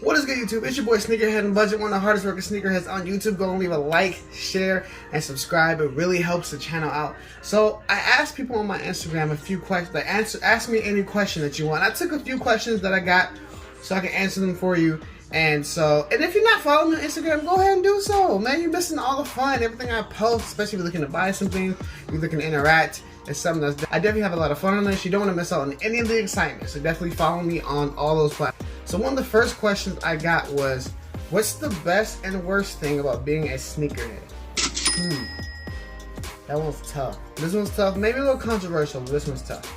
What is good, YouTube? It's your boy Sneakerhead and Budget, one of the hardest working sneakerheads on YouTube. Go and leave a like, share, and subscribe. It really helps the channel out. So I asked people on my Instagram a few questions. Like, ask me any question that you want. I took a few questions that I got so I can answer them for you. And if you're not following me on Instagram, go ahead and do so. Man, you're missing all the fun, everything I post, especially if you're looking to buy something, you're looking to interact. It's something that's, I definitely have a lot of fun on this. You don't want to miss out on any of the excitement. So definitely follow me on all those platforms. So one of the first questions I got was, what's the best and worst thing about being a sneakerhead? That one's tough. This one's tough. Maybe a little controversial, but this one's tough.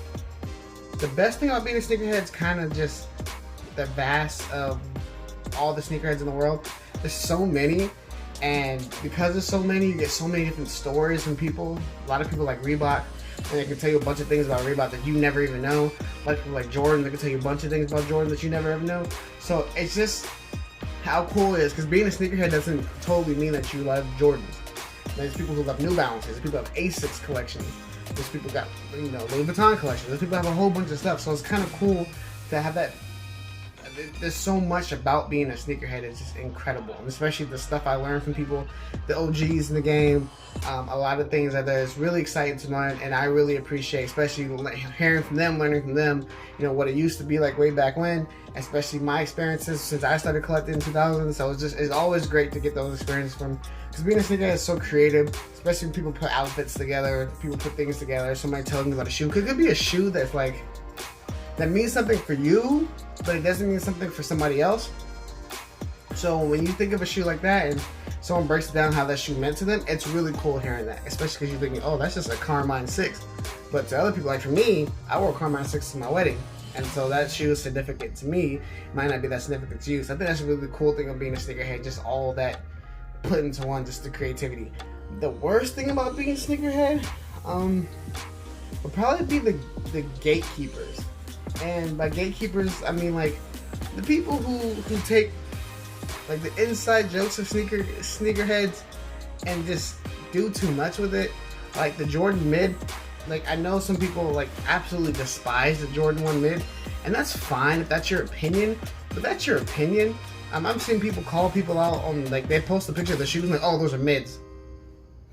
The best thing about being a sneakerhead is kind of just the vast of all the sneakerheads in the world. There's so many, and because there's so many, you get so many different stories from people. A lot of people like Reebok, and they can tell you a bunch of things about Reebok that you never even know. A lot of people like Jordan, they can tell you a bunch of things about Jordan that you never ever know. So it's just how cool it is, because being a sneakerhead doesn't totally mean that you love Jordans. There's people who love New Balances, there's people who have Asics collections, there's people who got, Louis Vuitton collections, there's people who have a whole bunch of stuff. So it's kind of cool to have that. There's so much about being a sneakerhead. It's just incredible, and especially the stuff I learned from people, the OGs in the game. A lot of things that is really exciting to learn, and I really appreciate, especially hearing from them, learning from them, what it used to be like way back when, especially my experiences since I started collecting in 2000. So it's always great to get those experiences from, because being a sneakerhead is so creative, especially when people put outfits together, people put things together. Somebody telling me about a shoe, it could be a shoe that's like, that means something for you, but it doesn't mean something for somebody else. So when you think of a shoe like that and someone breaks down how that shoe meant to them, it's really cool hearing that, especially because you're thinking, oh, that's just a Carmine 6. But to other people, like for me, I wore Carmine 6 to my wedding, and so that shoe is significant to me. It might not be that significant to you. So I think that's a really cool thing of being a sneakerhead, just all that put into one, just the creativity. The worst thing about being a sneakerhead would probably be the gatekeepers. And by gatekeepers, I mean like the people who take like the inside jokes of sneakerheads and just do too much with it. Like the Jordan mid, like I know some people like absolutely despise the Jordan 1 mid, and that's fine if that's your opinion, but that's your opinion. I've seen people call people out on, like, they post a picture of the shoes and like, oh, those are mids.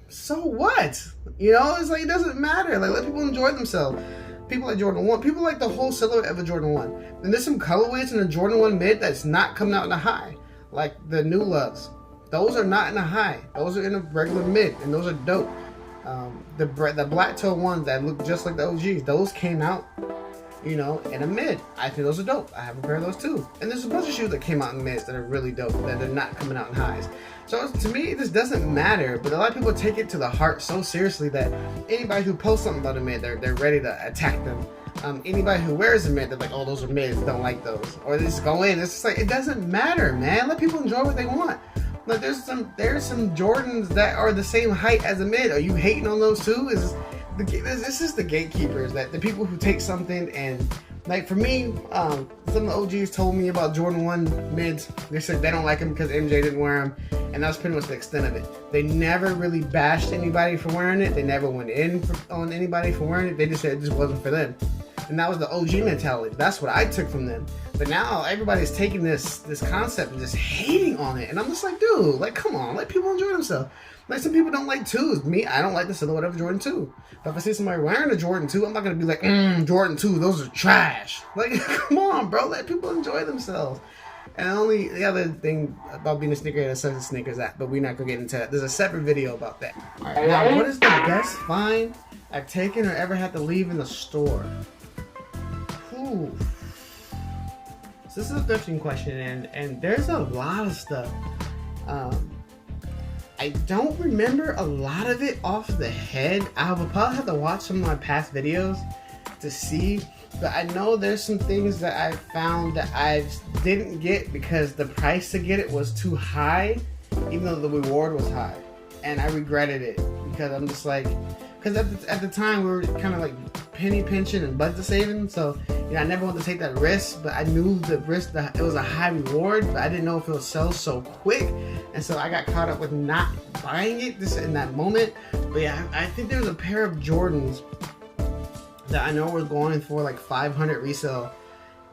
So what? It's like, it doesn't matter. Like, let people enjoy themselves. People like Jordan 1. People like the whole silhouette of a Jordan 1. And there's some colorways in the Jordan 1 mid that's not coming out in a high. Like the New Loves. Those are not in a high. Those are in a regular mid. And those are dope. The black toe ones that look just like the OGs. Those came out, in a mid. I think those are dope. I have a pair of those too. And there's a bunch of shoes that came out in mids that are really dope. That they're not coming out in highs. So to me, this doesn't matter, but a lot of people take it to the heart so seriously that anybody who posts something about a mid, they're ready to attack them. Anybody who wears a mid, they're like, oh, those are mids, don't like those. Or they just go in. It's just like, it doesn't matter, man. Let people enjoy what they want. Like there's some Jordans that are the same height as a mid. Are you hating on those too? This is the gatekeepers, that the people who take something and, like for me, some of the OGs told me about Jordan 1 mids. They said they don't like them because MJ didn't wear them, and that was pretty much the extent of it. They never really bashed anybody for wearing it. They never went in on anybody for wearing it. They just said it just wasn't for them. And that was the OG mentality. That's what I took from them. But now everybody's taking this concept and just hating on it. And I'm just like, dude, like, come on, let people enjoy themselves. Like, some people don't like 2s. Me, I don't like the silhouette of Jordan 2. But if I see somebody wearing a Jordan 2, I'm not going to be like, Jordan 2, those are trash. Like, come on, bro, let people enjoy themselves. And the other thing about being a sneakerhead is such a sneakers app, but we're not going to get into that. There's a separate video about that. All right, now, what is the best find I've taken or ever had to leave in the store? Ooh. So this is a thrifting question, and there's a lot of stuff. I don't remember a lot of it off the head. I will probably have to watch some of my past videos to see, but I know there's some things that I found that I didn't get because the price to get it was too high, even though the reward was high, and I regretted it because I'm just like, because at the time we were kind of like penny pinching and budget saving, so I never wanted to take that risk, but I knew the risk that it was a high reward, but I didn't know if it would sell so quick, and so I got caught up with not buying it just in that moment. But yeah, I think there's a pair of Jordans that I know were going for like 500 resale,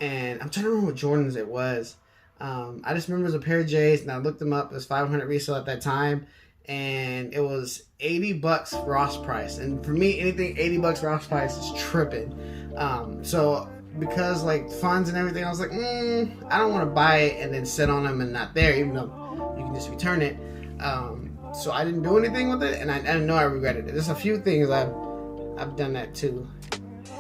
and I'm trying to remember what Jordans it was. I just remember it was a pair of J's, and I looked them up. It was 500 resale at that time, and it was $80 Ross price. And for me, anything $80 Ross price is tripping. So because like funds and everything, I was like, I don't want to buy it and then sit on them and not there, even though you can just return it. So I didn't do anything with it, and I know I regretted it. There's a few things I've done that too.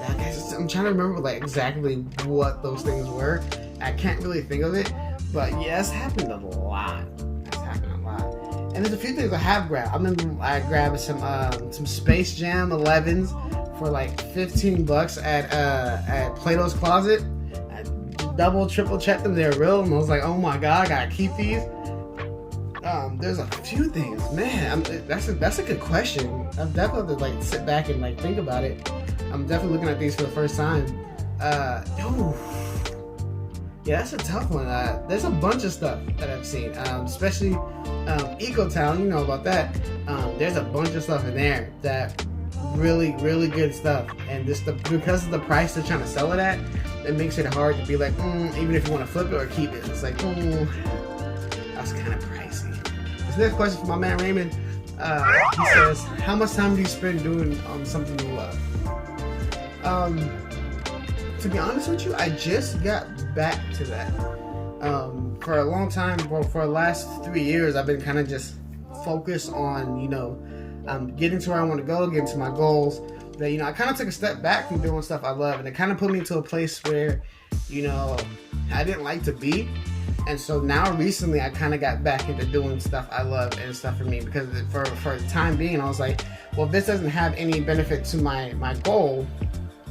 I'm trying to remember like exactly what those things were. I can't really think of it, but yeah, it's happened a lot. It's happened a lot. And there's a few things I have grabbed. I remember I grabbed some Space Jam 11s for like $15 at Plato's Closet. I double, triple checked them; they were real, and I was like, oh my god, I gotta keep these. There's a few things, man. That's a good question. I'm definitely like sit back and like think about it. I'm definitely looking at these for the first time. Yeah, that's a tough one. There's a bunch of stuff that I've seen, especially Ecotown. You know about that. There's a bunch of stuff in there that really, really good stuff. And because of the price they're trying to sell it at, it makes it hard to be like, even if you want to flip it or keep it, it's like, that's kind of pricey. This next question from my man Raymond. He says, how much time do you spend doing something you love? To be honest with you, I just got back to that. For a long time, for the last 3 years, I've been kind of just focused on, getting to where I want to go, getting to my goals. That, I kind of took a step back from doing stuff I love, and it kind of put me into a place where, I didn't like to be. And so now recently I kind of got back into doing stuff I love and stuff for me, because for the time being, I was like, well, if this doesn't have any benefit to my goal,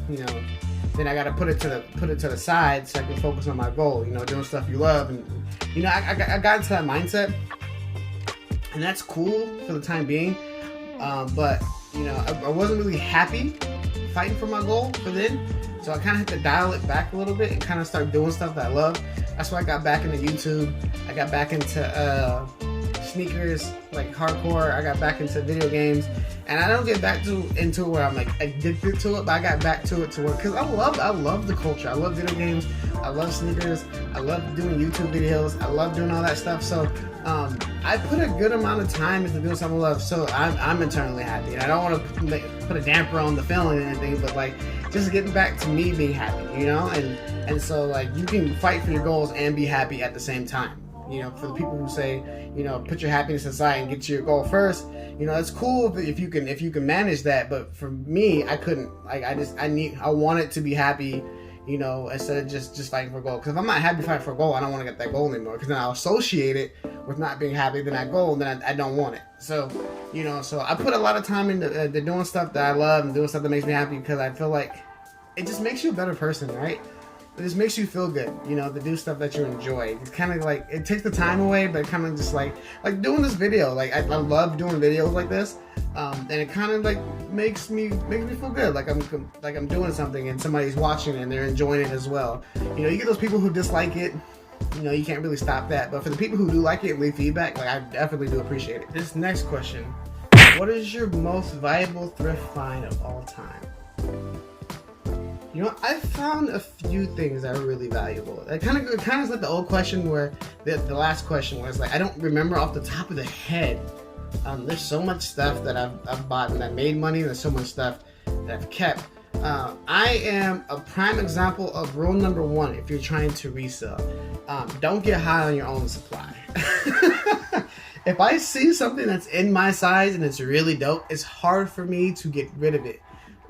then I got to put it to the side so I can focus on my goal, doing stuff you love. And, I got into that mindset, and that's cool for the time being. But, I wasn't really happy fighting for my goal for then. So I kind of had to dial it back a little bit and kind of start doing stuff that I love. That's why I got back into YouTube. I got back into sneakers, like hardcore. I got back into video games. And I don't get back into where I'm like addicted to it, but I got back to it because I love the culture. I love video games. I love sneakers. I love doing YouTube videos. I love doing all that stuff. So I put a good amount of time into doing something I love. So I'm internally happy. And I don't want to put a damper on the feeling or anything, but like just getting back to me being happy, And so like you can fight for your goals and be happy at the same time. For the people who say, put your happiness aside and get to your goal first, it's cool if you can manage that. But for me, I couldn't. Like, I want it to be happy, instead of just fighting for a goal. Because if I'm not happy fighting for a goal, I don't want to get that goal anymore. Because then I'll associate it with not being happy with that goal, and then I don't want it. So, so I put a lot of time into doing stuff that I love and doing stuff that makes me happy, because I feel like it just makes you a better person, right? It just makes you feel good, to do stuff that you enjoy. It's kind of like, it takes the time away, but kind of just like doing this video. Like, I love doing videos like this, and it kind of like makes me feel good. Like I'm doing something and somebody's watching it and they're enjoying it as well. You get those people who dislike it. You can't really stop that. But for the people who do like it and leave feedback, like I definitely do appreciate it. This next question: what is your most valuable thrift find of all time? I found a few things that are really valuable. It kind of is like the old question where the last question was like, I don't remember off the top of the head. There's so much stuff that I've bought and that made money. There's so much stuff that I've kept. I am a prime example of rule number 1 if you're trying to resell. Don't get high on your own supply. If I see something that's in my size and it's really dope, it's hard for me to get rid of it.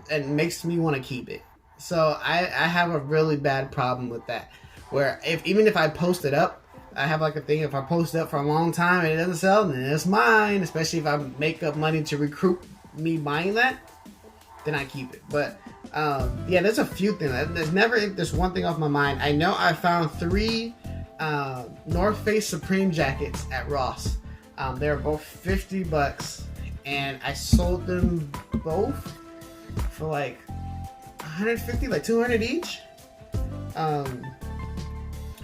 It makes me want to keep it. So I have a really bad problem with that, where even if I post it up, I have like a thing, if I post it up for a long time and it doesn't sell, then it's mine, especially if I make up money to recruit me buying that, then I keep it. But yeah, there's a few things. There's one thing off my mind. I know I found 3 North Face Supreme jackets at Ross. They were both $50, and I sold them both for like $150, like $200 each.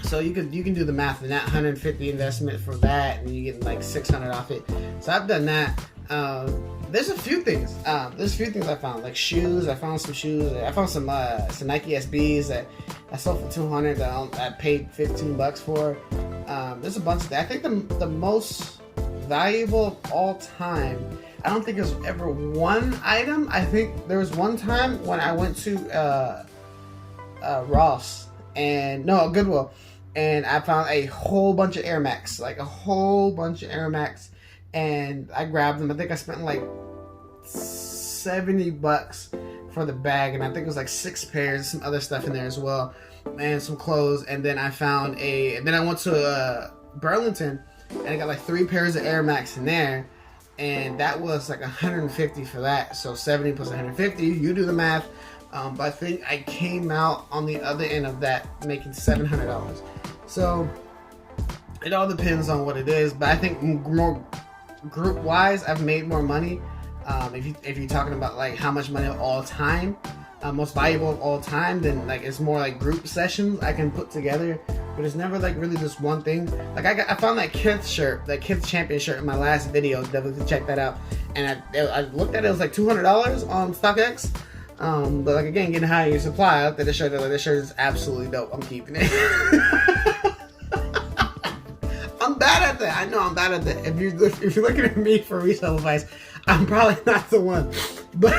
So you can do the math, and that $150 investment for that, and you get like $600 off it. So I've done that. There's a few things. There's a few things I found, like shoes. I found some shoes. I found some Nike SBs that I sold for $200 that I paid $15 for. There's a bunch of that. I think the most valuable of all time, I don't think there's ever one item. I think there was one time when I went to Goodwill, and I found a whole bunch of Air Max, like a whole bunch of Air Max, and I grabbed them. I think I spent like $70 for the bag, and I think it was like 6 pairs, some other stuff in there as well, and some clothes. And then I found then I went to Burlington, and I got like 3 pairs of Air Max in there, and that was like $150 for that. So 70 plus 150, you do the math. But I think I came out on the other end of that making $700. So it all depends on what it is, but I think more group wise, I've made more money. If you're talking about like how much money of all time, most valuable of all time, then like it's more like group sessions I can put together. But it's never like really just one thing. Like I found that Kith shirt, that Kith champion shirt in my last video. Definitely check that out. And I looked at it, it was like $200 on StockX. But like again, getting higher in your supply. I looked at the shirt. Like, this shirt is absolutely dope. I'm keeping it. I'm bad at that. I know I'm bad at that. If you're looking at me for resale advice, I'm probably not the one. But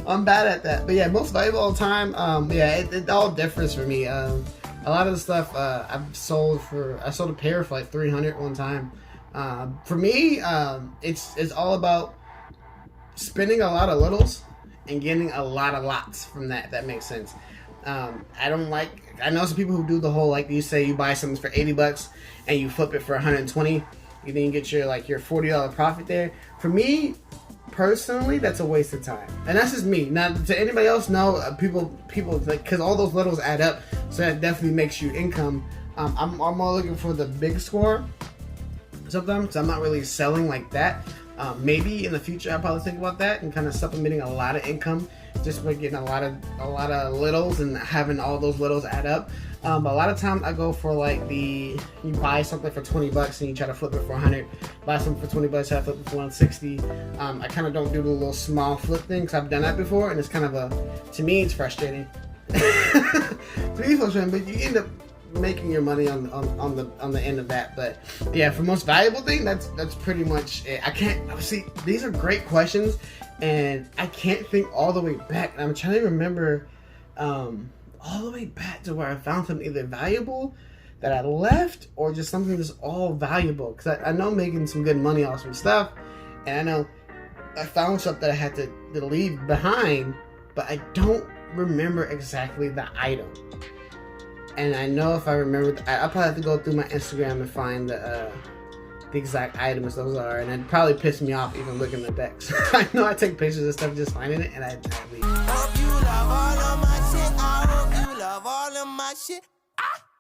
I'm bad at that. But yeah, most valuable all time. Yeah, it all differs for me. A lot of the stuff I sold a pair for like $300 one time. For me, it's all about spending a lot of littles and getting a lot of lots from that. If that makes sense. I know some people who do the whole, like you say, you buy something for $80 and you flip it for $120. You then get your $40 profit there. For me personally, that's a waste of time, and that's just me. Now, to anybody else, no, people like, because all those littles add up, so that definitely makes you income. I'm more looking for the big score sometimes. I'm not really selling like that. Maybe in the future I'll probably think about that and kind of supplementing a lot of income just by getting a lot of littles and having all those littles add up. But a lot of times I go for like you buy something for $20 and you try to flip it for $100. Buy something for $20, try to flip it for $160. I kind of don't do the little small flip thing because I've done that before, and it's kind of to me it's frustrating. To me it's frustrating, but you end up making your money on the end of that. But yeah, for most valuable thing, that's pretty much it. I can't see, these are great questions and I can't think all the way back. I'm trying to remember all the way back to where I found something either valuable that I left or just something that's all valuable, because I know making some good money off some stuff, and I know I found stuff that I had to leave behind, but I don't remember exactly the item. And I know if I remember, I'll probably have to go through my Instagram and find the exact items those are, and it'd probably piss me off even looking at that. I know I take pictures of stuff just finding it, and I leave. Hope you love all of my shit. I hope you love all of my shit.